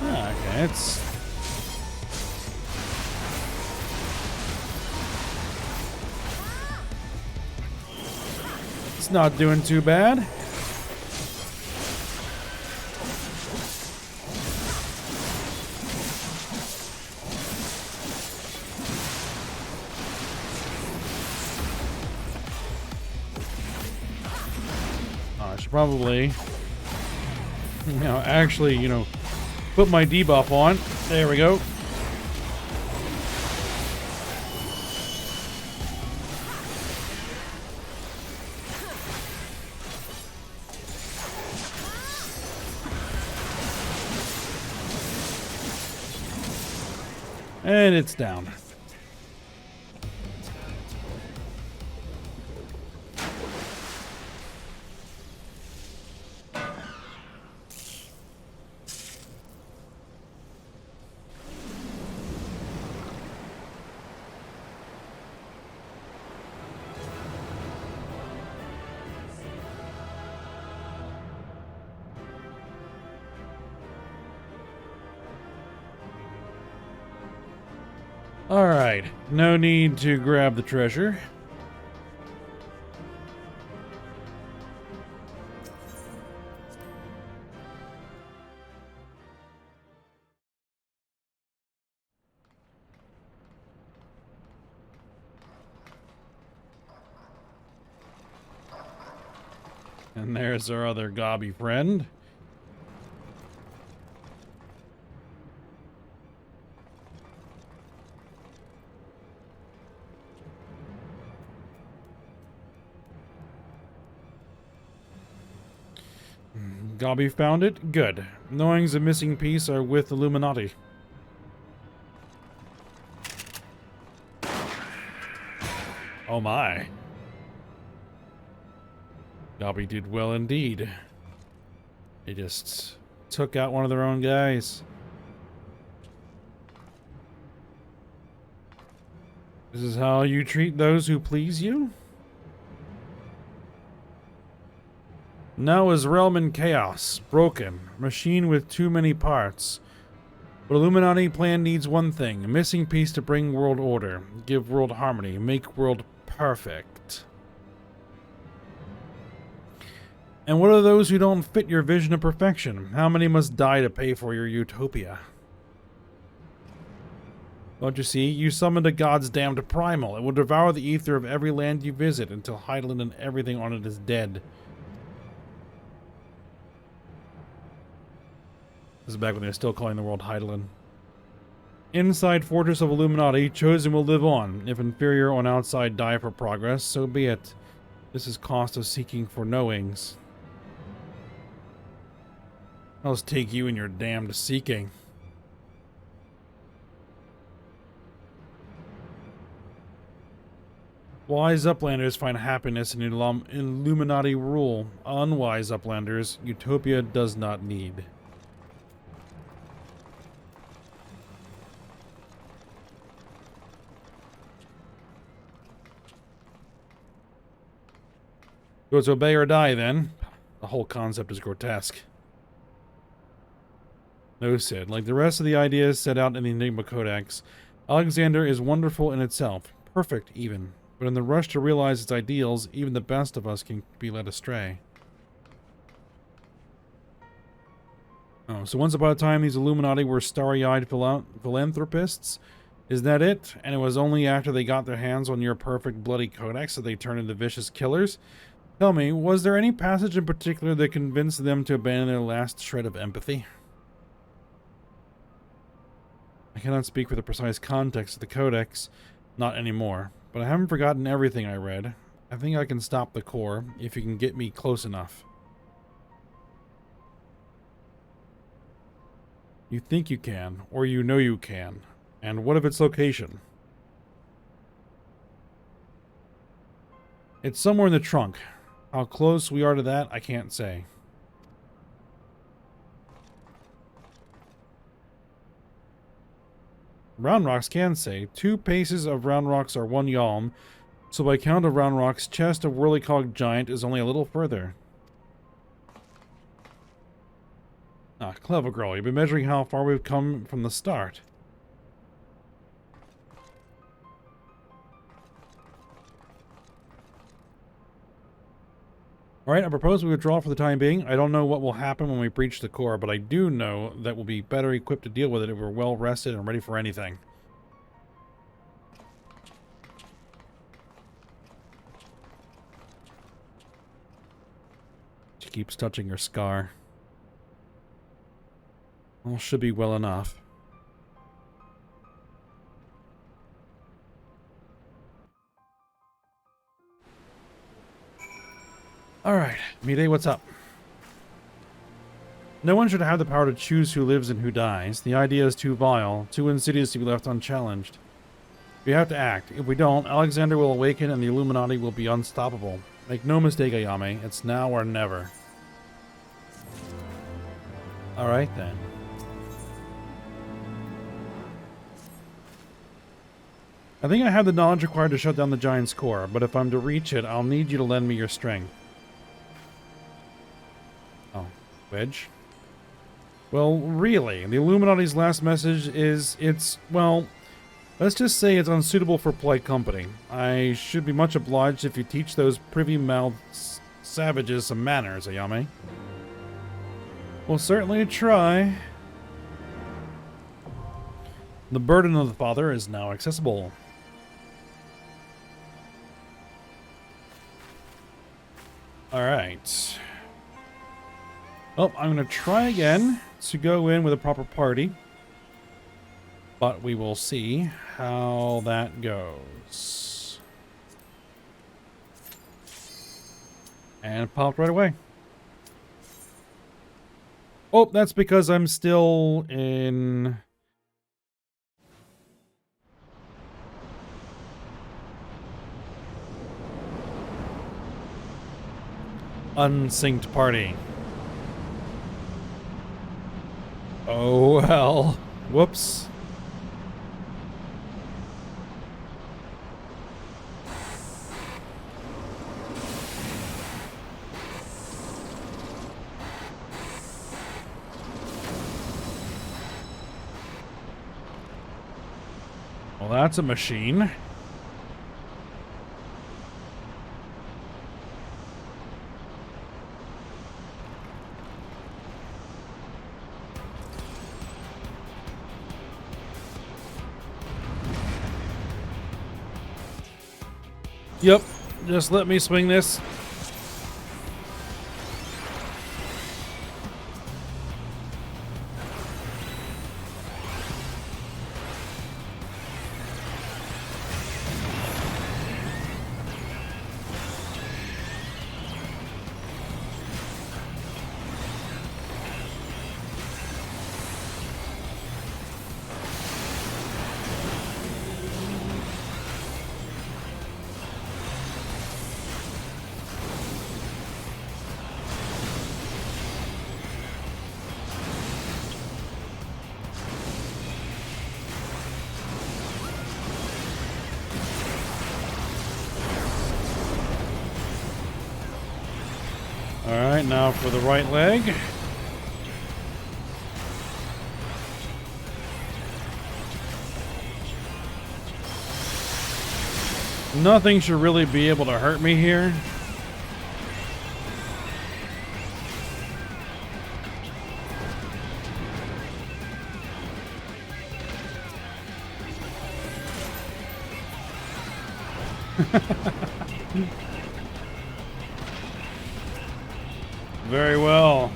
Okay, it's not doing too bad. Probably, actually, put my debuff on. There we go. And it's down. Alright, no need to grab the treasure. And there's our other gobby friend. Gobby found it? Good. Knowing's a missing piece are with Illuminati. Oh my. Gobby did well indeed. They just took out one of their own guys. This is how you treat those who please you? Now is realm in chaos, broken, machine with too many parts. But Illuminati plan needs one thing, a missing piece to bring world order, give world harmony, make world perfect. And what are those who don't fit your vision of perfection? How many must die to pay for your utopia? Don't you see? You summoned a god's damned primal. It will devour the ether of every land you visit until Heidelin and everything on it is dead. This is back when they were still calling the world Heidelin. Inside Fortress of Illuminati, chosen will live on. If inferior on outside die for progress, so be it. This is cost of seeking for knowings. I'll just take you and your damned seeking. Wise uplanders find happiness in Illuminati rule. Unwise uplanders, utopia does not need. Go to obey or die, then. The whole concept is grotesque. No, Sid. Like the rest of the ideas set out in the Enigma Codex, Alexander is wonderful in itself. Perfect, even. But in the rush to realize its ideals, even the best of us can be led astray. Oh, so once upon a time, these Illuminati were starry-eyed philanthropists? Is that it? And it was only after they got their hands on your perfect bloody codex that they turned into vicious killers? Tell me, was there any passage in particular that convinced them to abandon their last shred of empathy? I cannot speak for the precise context of the codex, not anymore, but I haven't forgotten everything I read. I think I can stop the core, if you can get me close enough. You think you can, or you know you can. And what of its location? It's somewhere in the trunk. How close we are to that, I can't say. Round rocks can say. 2 paces of round rocks are 1 yalm, so by count of round rocks, chest of whirlycog giant is only a little further. Ah, clever girl, you've been measuring how far we've come from the start. Alright, I propose we withdraw for the time being. I don't know what will happen when we breach the core, but I do know that we'll be better equipped to deal with it if we're well rested and ready for anything. She keeps touching her scar. All should be well enough. Alright, Mide, what's up? No one should have the power to choose who lives and who dies. The idea is too vile, too insidious to be left unchallenged. We have to act. If we don't, Alexander will awaken and the Illuminati will be unstoppable. Make no mistake, Ayame, it's now or never. Alright then. I think I have the knowledge required to shut down the Giant's core, but if I'm to reach it, I'll need you to lend me your strength. Oh, Wedge? Well, really, the Illuminati's last message is, well, let's just say it's unsuitable for polite company. I should be much obliged if you teach those privy-mouthed savages some manners, Ayame. We'll certainly try. The burden of the father is now accessible. Alright. Oh, I'm going to try again to go in with a proper party. But we will see how that goes. And it popped right away. Oh, that's because I'm still in... unsynced party. Oh, well. Whoops. Well, that's a machine. Yep, just let me swing this. Alright, now for the right leg. Nothing should really be able to hurt me here. Very well.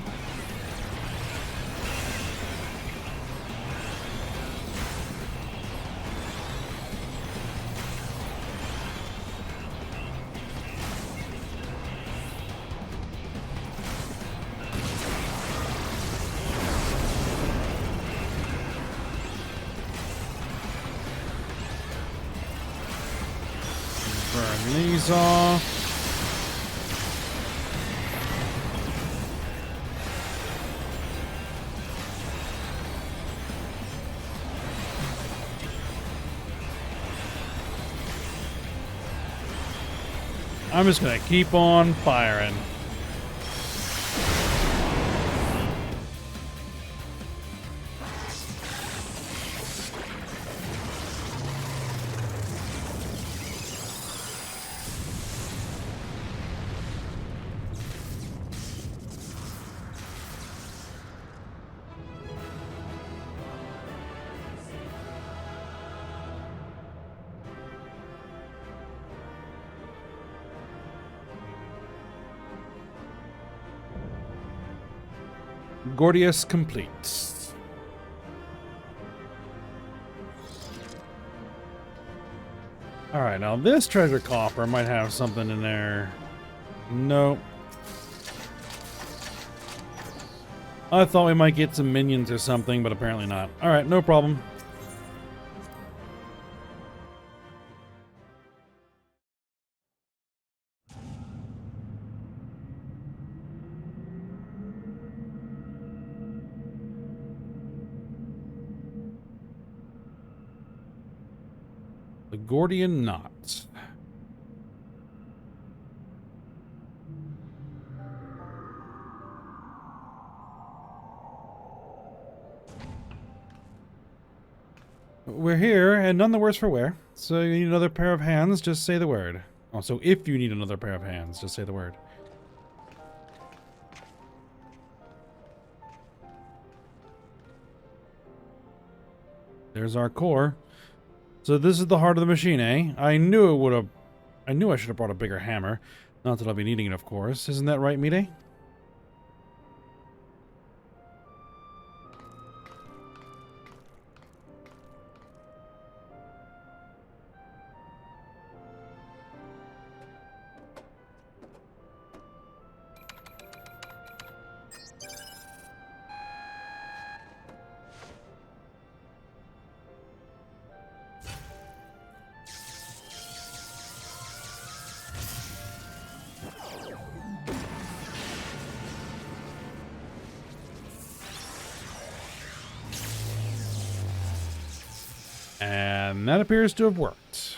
Burn these off. I'm just gonna keep on firing. Gordius complete. Alright, now this treasure coffer might have something in there. Nope. I thought we might get some minions or something, but apparently not. Alright, no problem. The Gordian Knot. We're here, and none the worse for wear. So you need another pair of hands, just say the word. Also, if you need another pair of hands, just say the word. There's our core. So this is the heart of the machine, eh? I knew I should have brought a bigger hammer. Not that I'll be needing it, of course. Isn't that right, Mide? And that appears to have worked.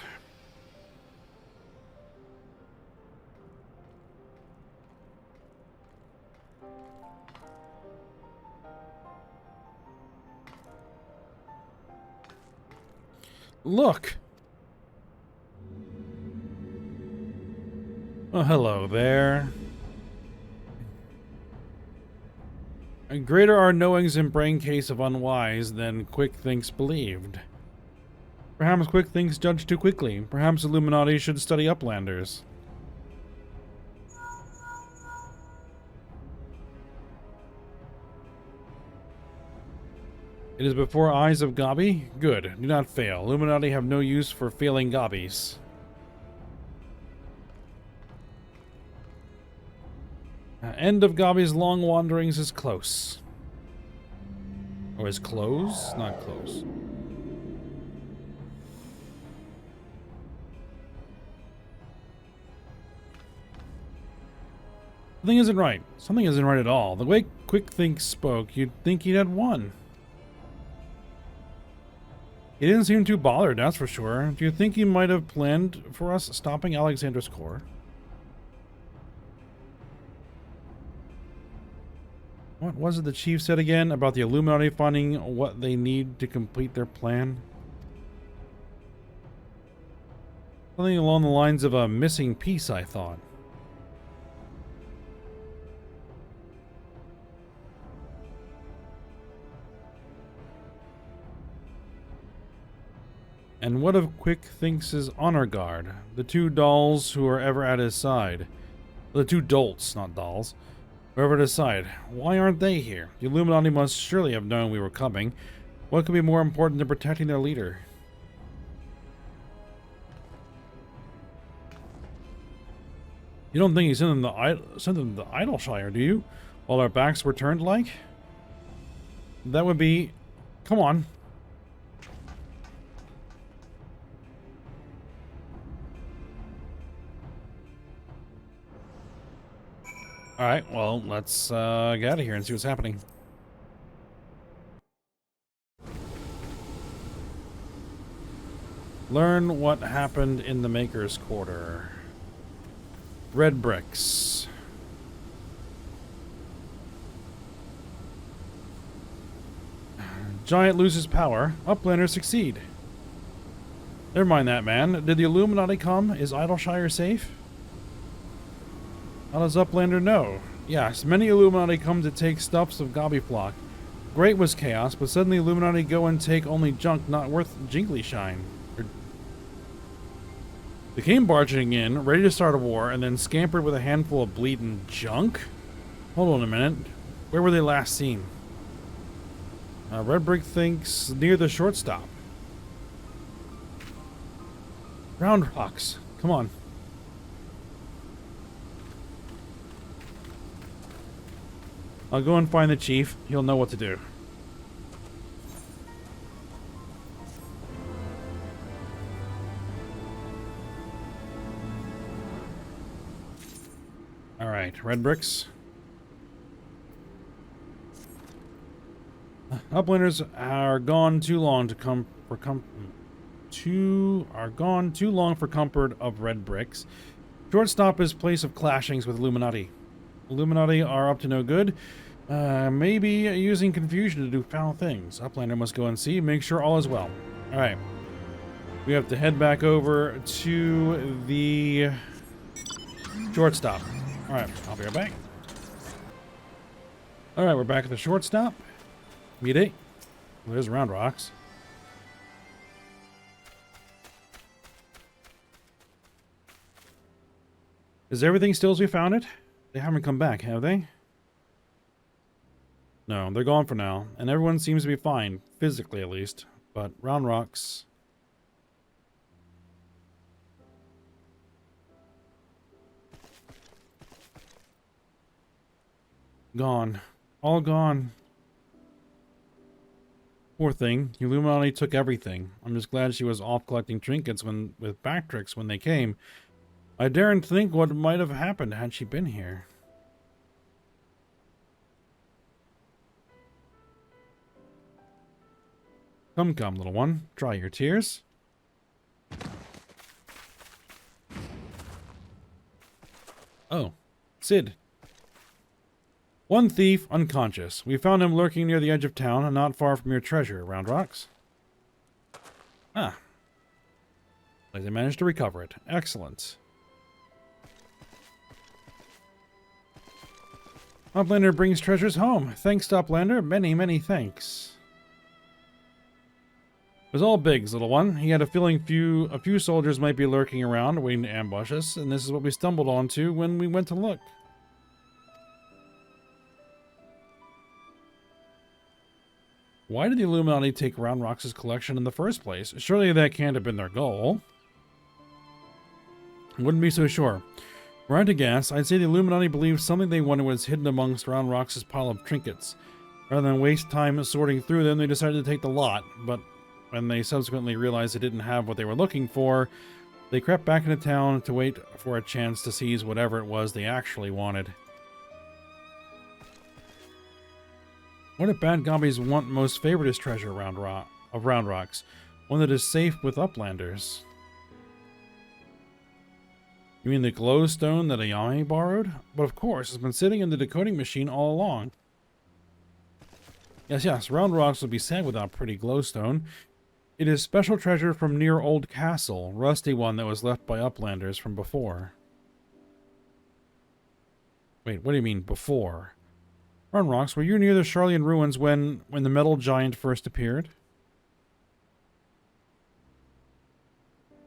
Look! Oh, hello there. And greater are knowings in brain case of unwise than quick thinks believed. Perhaps quick thinks judge too quickly. Perhaps Illuminati should study uplanders. It is before eyes of Gabi? Good. Do not fail. Illuminati have no use for failing Gabis. End of Gabi's long wanderings is close. Or is close? Not close. Something isn't right. Something isn't right at all. The way Quick Think spoke, you'd think he'd had won. He didn't seem too bothered, that's for sure. Do you think he might have planned for us stopping Alexander's core? What was it the chief said again about the Illuminati finding what they need to complete their plan? Something along the lines of a missing piece, I thought. And what of Quick Thinks' honor guard? The two dolls who are ever at his side. The two dolts, not dolls. Whoever at his side. Why aren't they here? The Illuminati must surely have known we were coming. What could be more important than protecting their leader? You don't think he sent them the Idleshire, do you? While our backs were turned like? That would be... Come on. Alright, well, let's get out of here and see what's happening. Learn what happened in the Maker's Quarter. Red bricks. Giant loses power. Uplanders succeed. Never mind that, man. Did the Illuminati come? Is Idleshire safe? How does Uplander know? Yes, many Illuminati come to take stuffs of Gabi flock. Great was chaos, but suddenly Illuminati go and take only junk not worth jingly shine. They came barging in, ready to start a war, and then scampered with a handful of bleeding junk? Hold on a minute. Where were they last seen? Red Brick thinks near the shortstop. Round rocks. Come on. I'll go and find the chief. He'll know what to do. Alright, red bricks. Uplanders are gone too long for comfort of red bricks. Shortstop is place of clashings with Illuminati. Illuminati are up to no good. Maybe using confusion to do foul things. Uplander must go and see, make sure all is well. Alright. We have to head back over to the shortstop. Alright, I'll be right back. Alright, we're back at the shortstop. Meet it. Well, there's round rocks. Is everything still as we found it? They haven't come back, have they? No, they're gone for now, and everyone seems to be fine, physically at least. But round rocks. Gone. All gone. Poor thing. The Illuminati took everything. I'm just glad she was off collecting trinkets with Bactrix when they came. I daren't think what might have happened had she been here. Come, come, little one. Dry your tears. Oh, Sid. One thief, unconscious. We found him lurking near the edge of town and not far from your treasure, Round Rocks. Ah. They managed to recover it. Excellent. Uplander brings treasures home. Thanks to Uplander. Many, many thanks. It was all Biggs, little one. He had a feeling a few soldiers might be lurking around, waiting to ambush us, and this is what we stumbled onto when we went to look. Why did the Illuminati take Round Rocks' collection in the first place? Surely that can't have been their goal. I wouldn't be so sure. Were I to guess, I'd say the Illuminati believed something they wanted was hidden amongst Round Rocks' pile of trinkets. Rather than waste time sorting through them, they decided to take the lot, but when they subsequently realized they didn't have what they were looking for, they crept back into town to wait for a chance to seize whatever it was they actually wanted. What if bad gobbies want most favoritist treasure of Round Rocks? One that is safe with Uplanders? You mean the glowstone that Ayame borrowed? But of course, it's been sitting in the decoding machine all along. Yes, Round Rocks would be sad without pretty glowstone. It is special treasure from near Old Castle, rusty one that was left by Uplanders from before. Wait, what do you mean, before? Round Rocks, were you near the Charlian ruins when the metal giant first appeared?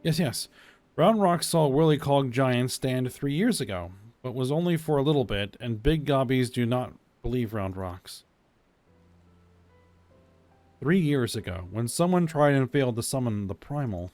Yes. Round Rocks saw a whirly-cog giant stand 3 years ago, but was only for a little bit, and big gobbies do not believe Round Rocks. 3 years ago, when someone tried and failed to summon the Primal.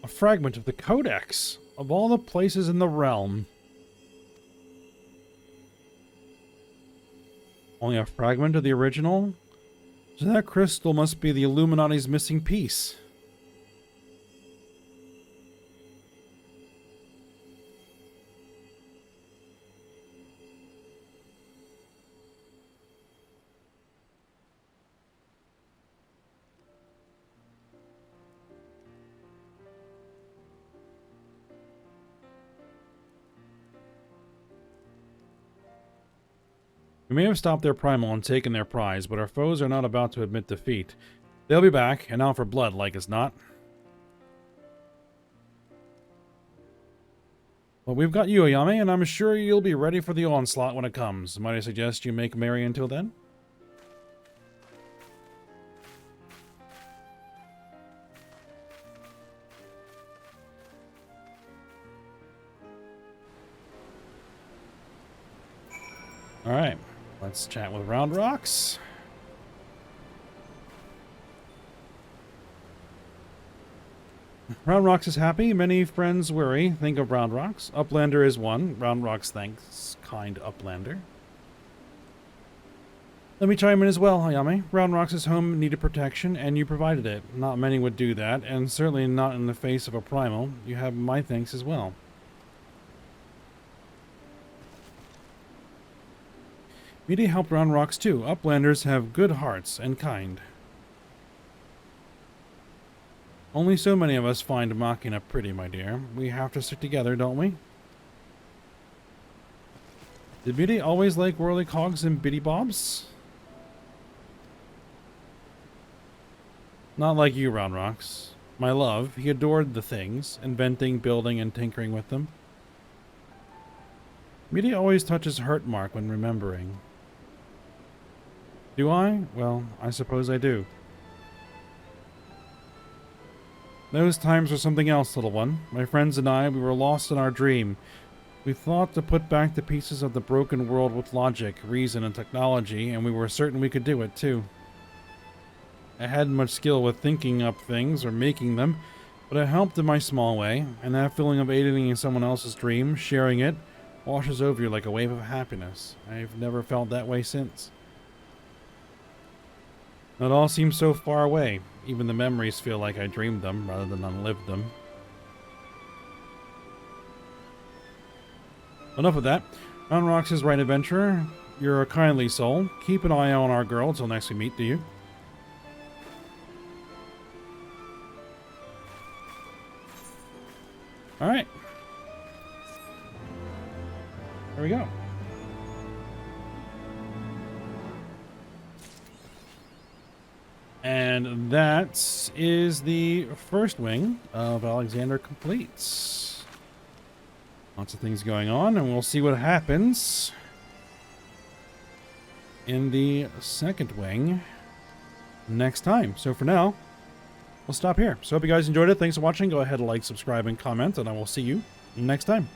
A fragment of the Codex, of all the places in the realm. Only a fragment of the original? So that crystal must be the Illuminati's missing piece. We may have stopped their primal and taken their prize, but our foes are not about to admit defeat. They'll be back, and out for blood, like as not. Well, we've got you, Ayame, and I'm sure you'll be ready for the onslaught when it comes. Might I suggest you make merry until then? Alright. Let's chat with Round Rocks. Round Rocks is happy. Many friends worry. Think of Round Rocks. Uplander is one. Round Rocks thanks kind Uplander. Let me chime in as well, Ayame. Round Rocks' home needed protection, and you provided it. Not many would do that, and certainly not in the face of a primal. You have my thanks as well. Media helped Round Rocks too. Uplanders have good hearts and kind. Only so many of us find Machina pretty, my dear. We have to stick together, don't we? Did Biddy always like whirly cogs and biddy bobs? Not like you, Round Rocks. My love, he adored the things, inventing, building, and tinkering with them. Biddy always touches hurt mark when remembering. Do I? Well, I suppose I do. Those times were something else, little one. My friends and I, we were lost in our dream. We thought to put back the pieces of the broken world with logic, reason, and technology, and we were certain we could do it, too. I hadn't much skill with thinking up things or making them, But it helped in my small way, and that feeling of aiding in someone else's dream, sharing it, washes over you like a wave of happiness. I've never felt that way since. It all seems so far away. Even the memories feel like I dreamed them rather than unlived them. Enough of that. Unrocks is right, adventurer. You're a kindly soul. Keep an eye on our girl till next we meet, do you? Alright. There we go. And that is the first wing of Alexander completes. Lots of things going on, and we'll see what happens in the second wing next time. So for now, we'll stop here. So hope you guys enjoyed it. Thanks for watching. Go ahead and like, subscribe, and comment, and I will see you next time.